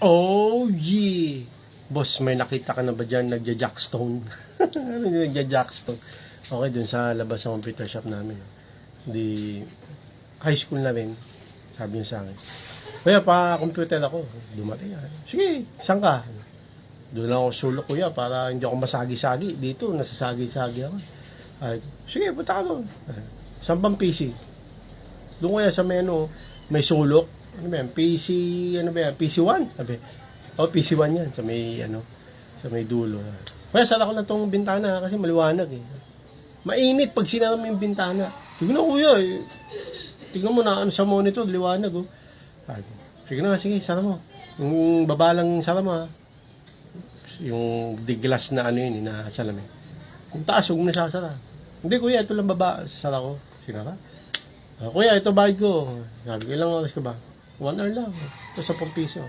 Oh, yeah. Boss, may nakita ka na ba dyan nagja-jackstone? Ano yung nagja-jackstone? Okay, dun sa labas ng computer shop namin. Di, high school na rin. Sabi niya sa akin. Kuya, pa-computer ako. Dumating yan. Sige, saan ka? Doon lang ako sulok, kuya, para hindi ako masagi-sagi. Dito, nasasagi-sagi ako. Ay, sige, punta ka doon. Saan bang PC? Doon kuya sa menu, may sulok. Ano ba yan? PC, ano ba yan? PC1? Sabi, PC1 yan. Sa may, sa may dulo. Kaya sala ko lang tong bintana kasi maliwanag eh. Mainit pag sinara mo yung bintana. Sige na kuya eh. Tingnan mo na sa monitor, liwanag oh. Sabi, sige na, sige, sara mo. Yung babalang sara mo ha. Yung diglas na yun, na salamin. Yung taas, huwag mo na sasara. Hindi kuya, ito lang baba. Sara ko. Sinara. Kuya, ito bayad ko. Sabi ko, ilang oras ka ba? 1 hour lang. Ito 10 piso.